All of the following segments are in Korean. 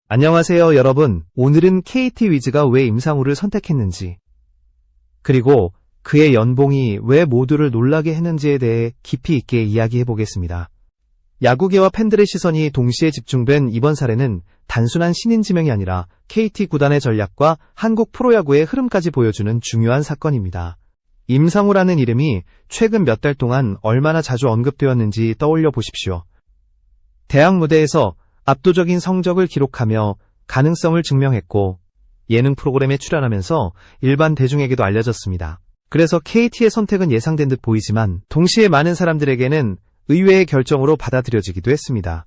안녕하세요, 여러분. 오늘은 KT 위즈가 왜 임상우를 선택했는지, 그리고 그의 연봉이 왜 모두를 놀라게 했는지에 대해 깊이 있게 이야기해 보겠습니다. 야구계와 팬들의 시선이 동시에 집중된 이번 사례는 단순한 신인 지명이 아니라 KT 구단의 전략과 한국 프로야구의 흐름까지 보여주는 중요한 사건입니다. 임상우라는 이름이 최근 몇 달 동안 얼마나 자주 언급되었는지 떠올려 보십시오. 대학 무대에서 압도적인 성적을 기록하며 가능성을 증명했고 예능 프로그램에 출연하면서 일반 대중에게도 알려졌습니다. 그래서 KT의 선택은 예상된 듯 보이지만 동시에 많은 사람들에게는 의외의 결정으로 받아들여지기도 했습니다.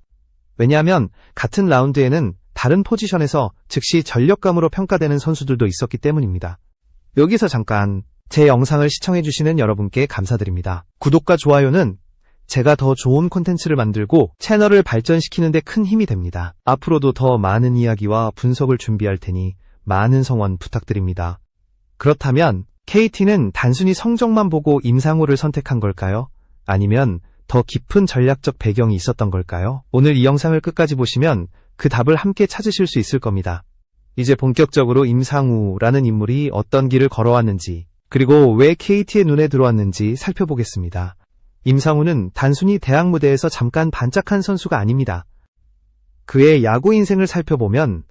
왜냐하면 같은 라운드에는 다른 포지션에서 즉시 전력감으로 평가되는 선수들도 있었기 때문입니다. 여기서 잠깐 제 영상을 시청해주시는 여러분께 감사드립니다. 구독과 좋아요는 제가 더 좋은 콘텐츠를 만들고 채널을 발전시키는 데 큰 힘이 됩니다. 앞으로도 더 많은 이야기와 분석을 준비할 테니 많은 성원 부탁드립니다. 그렇다면 KT는 단순히 성적만 보고 임상우를 선택한 걸까요? 아니면 더 깊은 전략적 배경이 있었던 걸까요? 오늘 이 영상을 끝까지 보시면 그 답을 함께 찾으실 수 있을 겁니다. 이제 본격적으로 임상우라는 인물이 어떤 길을 걸어왔는지, 그리고 왜 KT의 눈에 들어왔는지 살펴보겠습니다. 임상우는 단순히 대학 무대에서 잠깐 반짝한 선수가 아닙니다. 그의 야구 인생을 살펴보면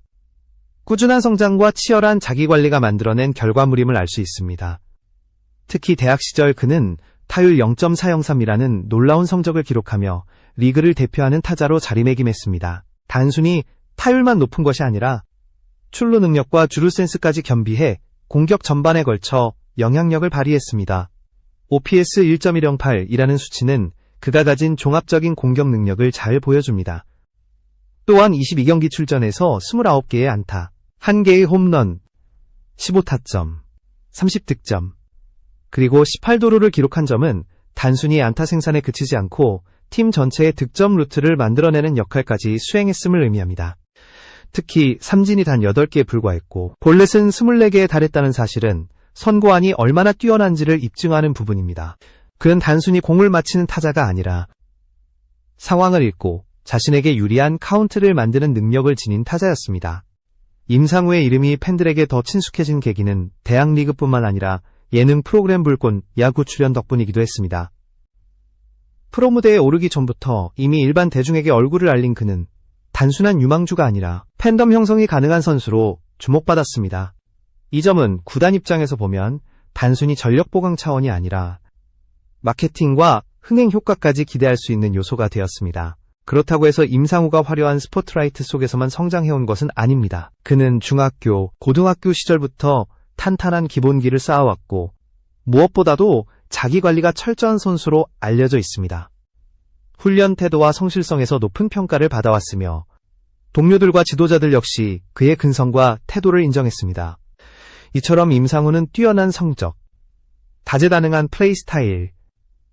꾸준한 성장과 치열한 자기관리가 만들어낸 결과물임을 알 수 있습니다. 특히 대학 시절 그는 타율 0.403이라는 놀라운 성적을 기록하며 리그를 대표하는 타자로 자리매김했습니다. 단순히 타율만 높은 것이 아니라 출루 능력과 주루 센스까지 겸비해 공격 전반에 걸쳐 영향력을 발휘했습니다. OPS 1.108이라는 수치는 그가 가진 종합적인 공격 능력을 잘 보여줍니다. 또한 22경기 출전에서 29개의 안타, 1개의 홈런, 15타점, 30득점, 그리고 18도루를 기록한 점은 단순히 안타 생산에 그치지 않고 팀 전체의 득점 루트를 만들어내는 역할까지 수행했음을 의미합니다. 특히 삼진이 단 8개에 불과했고 볼넷은 24개에 달했다는 사실은 선고안이 얼마나 뛰어난지를 입증하는 부분입니다. 그는 단순히 공을 맞히는 타자가 아니라 상황을 읽고 자신에게 유리한 카운트를 만드는 능력을 지닌 타자였습니다. 임상우의 이름이 팬들에게 더 친숙해진 계기는 대학 리그뿐만 아니라 예능 프로그램 불꽃 야구 출연 덕분이기도 했습니다. 프로 무대에 오르기 전부터 이미 일반 대중에게 얼굴을 알린 그는 단순한 유망주가 아니라 팬덤 형성이 가능한 선수로 주목받았습니다. 이 점은 구단 입장에서 보면 단순히 전력 보강 차원이 아니라 마케팅과 흥행 효과까지 기대할 수 있는 요소가 되었습니다. 그렇다고 해서 임상우가 화려한 스포트라이트 속에서만 성장해온 것은 아닙니다. 그는 중학교, 고등학교 시절부터 탄탄한 기본기를 쌓아왔고 무엇보다도 자기관리가 철저한 선수로 알려져 있습니다. 훈련 태도와 성실성에서 높은 평가를 받아왔으며 동료들과 지도자들 역시 그의 근성과 태도를 인정했습니다. 이처럼 임상우는 뛰어난 성적, 다재다능한 플레이 스타일,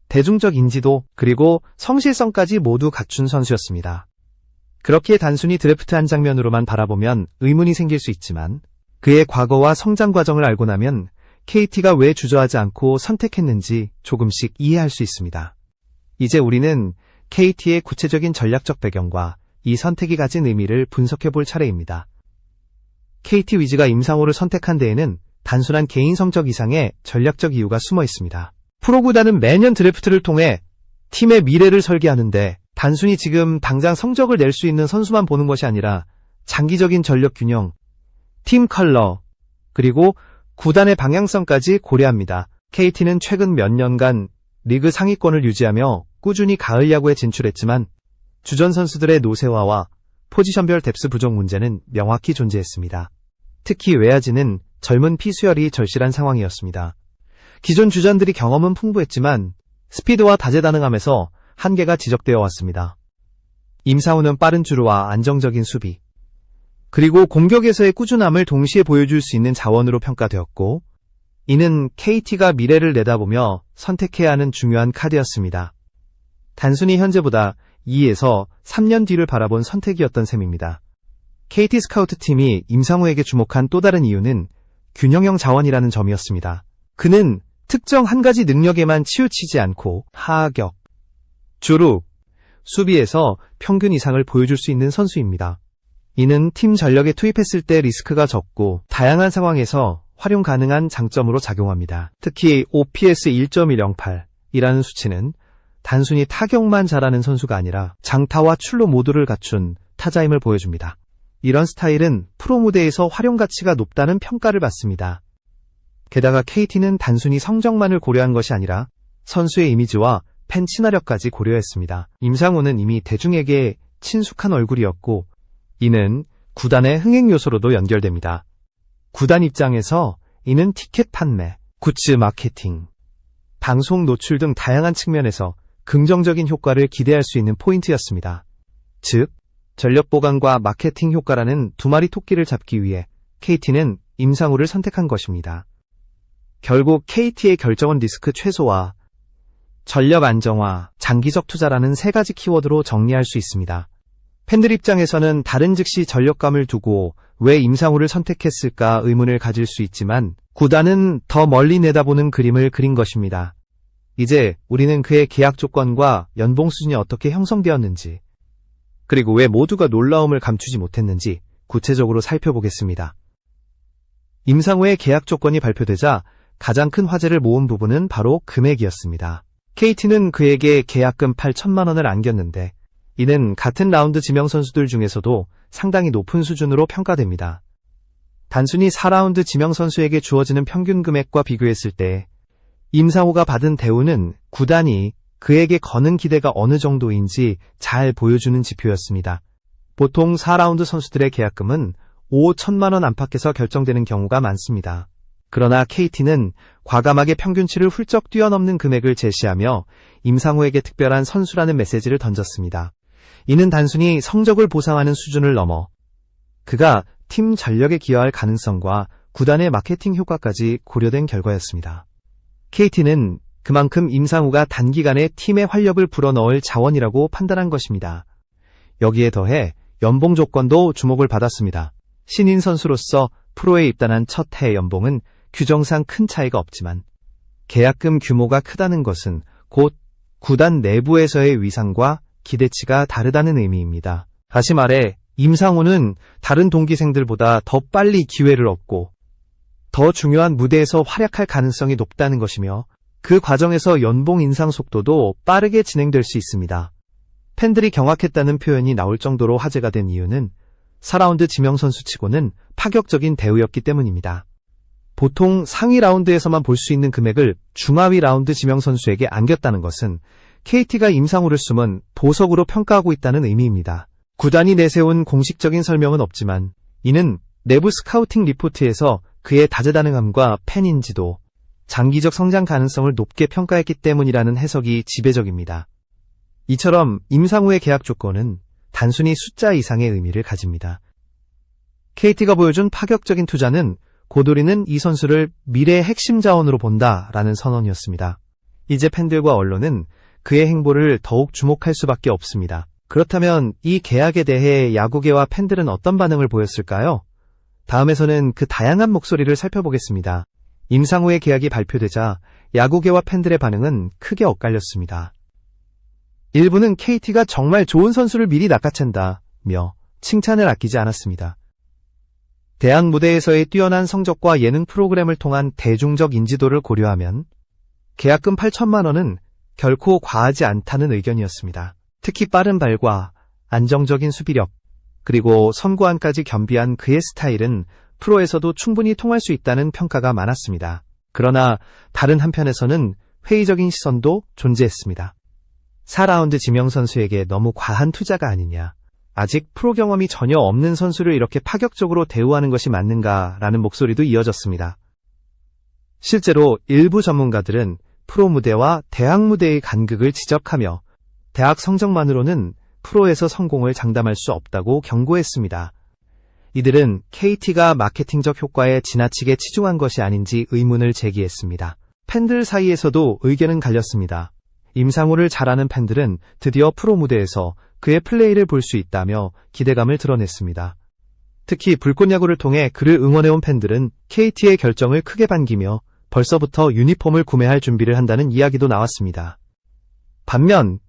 대중적 인지도, 그리고 성실성까지 모두 갖춘 선수였습니다. 그렇게 단순히 드래프트 한 장면으로만 바라보면 의문이 생길 수 있지만 그의 과거와 성장 과정을 알고 나면 KT가 왜 주저하지 않고 선택했는지 조금씩 이해할 수 있습니다. 이제 우리는 KT의 구체적인 전략적 배경과 이 선택이 가진 의미를 분석해 볼 차례입니다. KT 위즈가 임상우를 선택한 데에는 단순한 개인 성적 이상의 전략적 이유가 숨어 있습니다. 프로구단은 매년 드래프트를 통해 팀의 미래를 설계하는데 단순히 지금 당장 성적을 낼 수 있는 선수만 보는 것이 아니라 장기적인 전력 균형, 팀 컬러, 그리고 구단의 방향성까지 고려합니다. KT는 최근 몇 년간 리그 상위권을 유지하며 꾸준히 가을 야구에 진출했지만 주전 선수들의 노쇠화와 포지션별 뎁스 부족 문제는 명확히 존재했습니다. 특히 외야진은 젊은 피수열이 절실한 상황이었습니다. 기존 주전들이 경험은 풍부했지만 스피드와 다재다능함에서 한계가 지적되어 왔습니다. 임상우는 빠른 주루와 안정적인 수비, 그리고 공격에서의 꾸준함을 동시에 보여줄 수 있는 자원으로 평가되었고 이는 KT가 미래를 내다보며 선택해야 하는 중요한 카드였습니다. 단순히 현재보다 2에서 3년 뒤를 바라본 선택이었던 셈입니다. KT 스카우트팀이 임상우에게 주목한 또 다른 이유는 균형형 자원이라는 점이었습니다. 그는 특정 한 가지 능력에만 치우치지 않고 하격, 주루, 수비에서 평균 이상을 보여줄 수 있는 선수입니다. 이는 팀 전력에 투입했을 때 리스크가 적고 다양한 상황에서 활용 가능한 장점으로 작용합니다. 특히 OPS 1.108이라는 수치는 단순히 타격만 잘하는 선수가 아니라 장타와 출루 모두를 갖춘 타자임을 보여줍니다. 이런 스타일은 프로 무대에서 활용 가치가 높다는 평가를 받습니다. 게다가 KT는 단순히 성적만을 고려한 것이 아니라 선수의 이미지와 팬 친화력까지 고려했습니다. 임상우는 이미 대중에게 친숙한 얼굴이었고 이는 구단의 흥행 요소로도 연결됩니다. 구단 입장에서 이는 티켓 판매, 굿즈 마케팅, 방송 노출 등 다양한 측면에서 긍정적인 효과를 기대할 수 있는 포인트였습니다. 즉, 전력 보강과 마케팅 효과라는 두 마리 토끼를 잡기 위해 KT는 임상우를 선택한 것입니다. 결국 KT의 결정은 리스크 최소화, 전력 안정화, 장기적 투자라는 세 가지 키워드로 정리할 수 있습니다. 팬들 입장에서는 다른 즉시 전력감을 두고 왜 임상우를 선택했을까 의문을 가질 수 있지만 구단은 더 멀리 내다보는 그림을 그린 것입니다. 이제 우리는 그의 계약 조건과 연봉 수준이 어떻게 형성되었는지, 그리고 왜 모두가 놀라움을 감추지 못했는지 구체적으로 살펴보겠습니다. 임상우의 계약 조건이 발표되자 가장 큰 화제를 모은 부분은 바로 금액이었습니다. KT는 그에게 계약금 8천만 원을 안겼는데 이는 같은 라운드 지명 선수들 중에서도 상당히 높은 수준으로 평가됩니다. 단순히 4라운드 지명 선수에게 주어지는 평균 금액과 비교했을 때 임상우가 받은 대우는 구단이 그에게 거는 기대가 어느 정도인지 잘 보여주는 지표였습니다. 보통 4라운드 선수들의 계약금은 5천만 원 안팎에서 결정되는 경우가 많습니다. 그러나 KT는 과감하게 평균치를 훌쩍 뛰어넘는 금액을 제시하며 임상우에게 특별한 선수라는 메시지를 던졌습니다. 이는 단순히 성적을 보상하는 수준을 넘어 그가 팀 전력에 기여할 가능성과 구단의 마케팅 효과까지 고려된 결과였습니다. KT는 그만큼 임상우가 단기간에 팀의 활력을 불어넣을 자원이라고 판단한 것입니다. 여기에 더해 연봉 조건도 주목을 받았습니다. 신인 선수로서 프로에 입단한 첫 해 연봉은 규정상 큰 차이가 없지만 계약금 규모가 크다는 것은 곧 구단 내부에서의 위상과 기대치가 다르다는 의미입니다. 다시 말해 임상우는 다른 동기생들보다 더 빨리 기회를 얻고 더 중요한 무대에서 활약할 가능성이 높다는 것이며 그 과정에서 연봉 인상 속도도 빠르게 진행될 수 있습니다. 팬들이 경악했다는 표현이 나올 정도로 화제가 된 이유는 4라운드 지명 선수치고는 파격적인 대우였기 때문입니다. 보통 상위 라운드에서만 볼 수 있는 금액을 중하위 라운드 지명 선수에게 안겼다는 것은 KT가 임상우를 숨은 보석으로 평가하고 있다는 의미입니다. 구단이 내세운 공식적인 설명은 없지만 이는 내부 스카우팅 리포트에서 그의 다재다능함과 팬 인지도, 장기적 성장 가능성을 높게 평가했기 때문이라는 해석이 지배적입니다. 이처럼 임상우의 계약 조건은 단순히 숫자 이상의 의미를 가집니다. KT가 보여준 파격적인 투자는 고도리는 이 선수를 미래의 핵심 자원으로 본다라는 선언이었습니다. 이제 팬들과 언론은 그의 행보를 더욱 주목할 수밖에 없습니다. 그렇다면 이 계약에 대해 야구계와 팬들은 어떤 반응을 보였을까요? 다음에서는 그 다양한 목소리를 살펴보겠습니다. 임상우의 계약이 발표되자 야구계와 팬들의 반응은 크게 엇갈렸습니다. 일부는 KT가 정말 좋은 선수를 미리 낚아챈다며 칭찬을 아끼지 않았습니다. 대학 무대에서의 뛰어난 성적과 예능 프로그램을 통한 대중적 인지도를 고려하면 계약금 8천만 원은 결코 과하지 않다는 의견이었습니다. 특히 빠른 발과 안정적인 수비력, 그리고 선구안까지 겸비한 그의 스타일은 프로에서도 충분히 통할 수 있다는 평가가 많았습니다. 그러나 다른 한편에서는 회의적인 시선도 존재했습니다. 4라운드 지명 선수에게 너무 과한 투자가 아니냐, 아직 프로 경험이 전혀 없는 선수를 이렇게 파격적으로 대우하는 것이 맞는가라는 목소리도 이어졌습니다. 실제로 일부 전문가들은 프로 무대와 대학 무대의 간극을 지적하며 대학 성적만으로는 프로에서 성공을 장담할 수 없다고 경고했습니다. 이들은 KT가 마케팅적 효과에 지나치게 치중한 것이 아닌지 의문을 제기했습니다. 팬들 사이에서도 의견은 갈렸습니다. 임상우를 잘 아는 팬들은 드디어 프로 무대에서 그의 플레이를 볼 수 있다며 기대감을 드러냈습니다. 특히 불꽃야구를 통해 그를 응원해온 팬들은 KT의 결정을 크게 반기며 벌써부터 유니폼을 구매할 준비를 한다는 이야기도 나왔습니다. 반면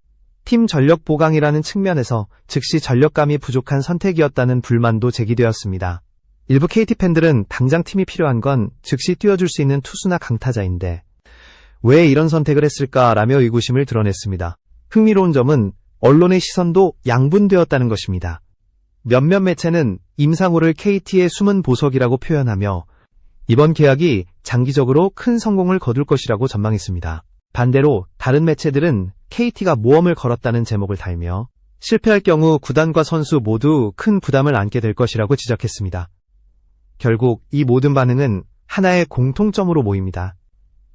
팀 전력 보강이라는 측면에서 즉시 전력감이 부족한 선택이었다는 불만도 제기되었습니다. 일부 KT 팬들은 당장 팀이 필요한 건 즉시 뛰어줄 수 있는 투수나 강타자인데 왜 이런 선택을 했을까라며 의구심을 드러냈습니다. 흥미로운 점은 언론의 시선도 양분되었다는 것입니다. 몇몇 매체는 임상우를 KT의 숨은 보석이라고 표현하며 이번 계약이 장기적으로 큰 성공을 거둘 것이라고 전망했습니다. 반대로 다른 매체들은 KT가 모험을 걸었다는 제목을 달며 실패할 경우 구단과 선수 모두 큰 부담을 안게 될 것이라고 지적했습니다. 결국 이 모든 반응은 하나의 공통점으로 모입니다.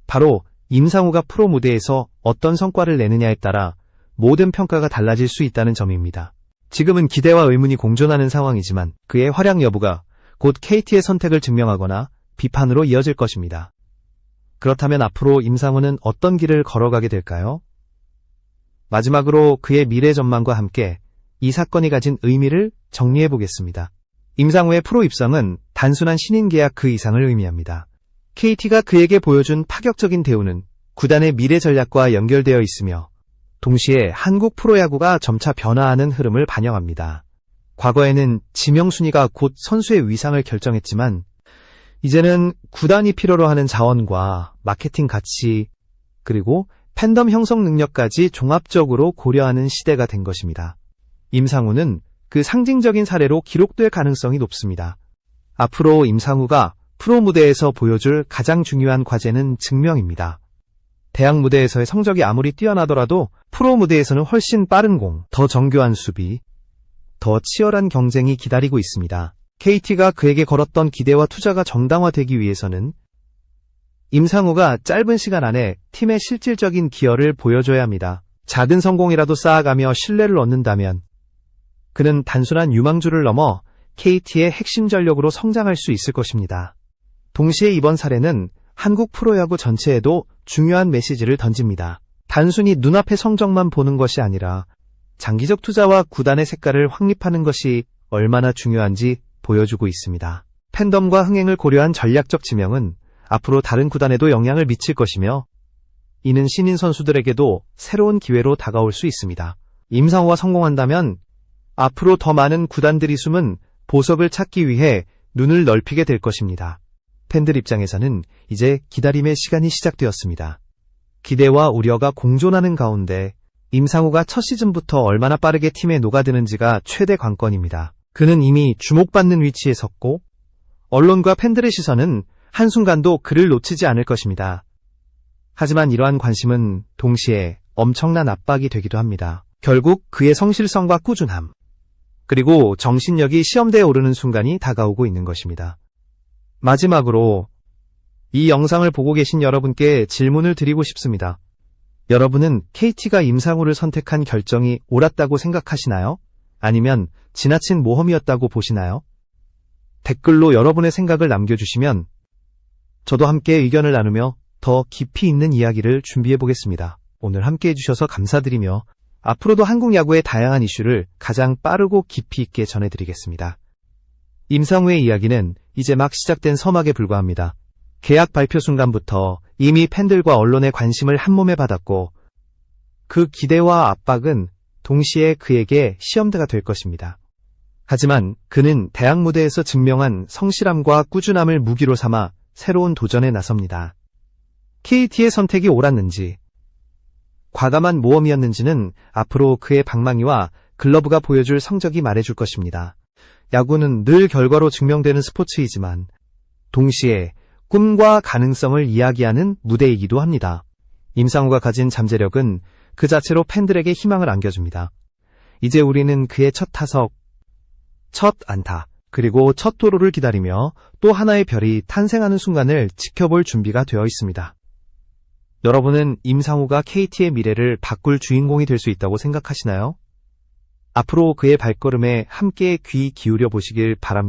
바로 임상우가 프로 무대에서 어떤 성과를 내느냐에 따라 모든 평가가 달라질 수 있다는 점입니다. 지금은 기대와 의문이 공존하는 상황이지만 그의 활약 여부가 곧 KT의 선택을 증명하거나 비판으로 이어질 것입니다. 그렇다면 앞으로 임상우는 어떤 길을 걸어가게 될까요? 마지막으로 그의 미래 전망과 함께 이 사건이 가진 의미를 정리해 보겠습니다. 임상우의 프로 입성은 단순한 신인 계약 그 이상을 의미합니다. KT가 그에게 보여준 파격적인 대우는 구단의 미래 전략과 연결되어 있으며 동시에 한국 프로야구가 점차 변화하는 흐름을 반영합니다. 과거에는 지명순위가 곧 선수의 위상을 결정했지만 이제는 구단이 필요로 하는 자원과 마케팅 가치 그리고 팬덤 형성 능력까지 종합적으로 고려하는 시대가 된 것입니다. 임상우는 그 상징적인 사례로 기록될 가능성이 높습니다. 앞으로 임상우가 프로 무대에서 보여줄 가장 중요한 과제는 증명입니다. 대학 무대에서의 성적이 아무리 뛰어나더라도 프로 무대에서는 훨씬 빠른 공, 더 정교한 수비, 더 치열한 경쟁이 기다리고 있습니다. KT가 그에게 걸었던 기대와 투자가 정당화되기 위해서는 임상우가 짧은 시간 안에 팀의 실질적인 기여를 보여줘야 합니다. 작은 성공이라도 쌓아가며 신뢰를 얻는다면 그는 단순한 유망주를 넘어 KT의 핵심 전력으로 성장할 수 있을 것입니다. 동시에 이번 사례는 한국 프로야구 전체에도 중요한 메시지를 던집니다. 단순히 눈앞의 성적만 보는 것이 아니라 장기적 투자와 구단의 색깔을 확립하는 것이 얼마나 중요한지 보여주고 있습니다. 팬덤과 흥행을 고려한 전략적 지명은 앞으로 다른 구단에도 영향을 미칠 것이며 이는 신인 선수들에게도 새로운 기회로 다가올 수 있습니다. 임상우가 성공한다면 앞으로 더 많은 구단들이 숨은 보석을 찾기 위해 눈을 넓히게 될 것입니다. 팬들 입장에서는 이제 기다림의 시간이 시작되었습니다. 기대와 우려가 공존하는 가운데 임상우가 첫 시즌부터 얼마나 빠르게 팀에 녹아드는지가 최대 관건입니다. 그는 이미 주목받는 위치에 섰고 언론과 팬들의 시선은 한순간도 그를 놓치지 않을 것입니다. 하지만 이러한 관심은 동시에 엄청난 압박이 되기도 합니다. 결국 그의 성실성과 꾸준함, 그리고 정신력이 시험대에 오르는 순간이 다가오고 있는 것입니다. 마지막으로 이 영상을 보고 계신 여러분께 질문을 드리고 싶습니다. 여러분은 KT가 임상우를 선택한 결정이 옳았다고 생각하시나요? 아니면 지나친 모험이었다고 보시나요? 댓글로 여러분의 생각을 남겨주시면 저도 함께 의견을 나누며 더 깊이 있는 이야기를 준비해 보겠습니다. 오늘 함께 해주셔서 감사드리며 앞으로도 한국 야구의 다양한 이슈를 가장 빠르고 깊이 있게 전해드리겠습니다. 임상우의 이야기는 이제 막 시작된 서막에 불과합니다. 계약 발표 순간부터 이미 팬들과 언론의 관심을 한몸에 받았고 그 기대와 압박은 동시에 그에게 시험대가 될 것입니다. 하지만 그는 대학 무대에서 증명한 성실함과 꾸준함을 무기로 삼아 새로운 도전에 나섭니다. KT의 선택이 옳았는지, 과감한 모험이었는지는 앞으로 그의 방망이와 글러브가 보여줄 성적이 말해줄 것입니다. 야구는 늘 결과로 증명되는 스포츠이지만 동시에 꿈과 가능성을 이야기하는 무대이기도 합니다. 임상우가 가진 잠재력은 그 자체로 팬들에게 희망을 안겨줍니다. 이제 우리는 그의 첫 타석, 첫 안타, 그리고 첫 도루를 기다리며 또 하나의 별이 탄생하는 순간을 지켜볼 준비가 되어 있습니다. 여러분은 임상우가 KT의 미래를 바꿀 주인공이 될 수 있다고 생각하시나요? 앞으로 그의 발걸음에 함께 귀 기울여 보시길 바랍니다.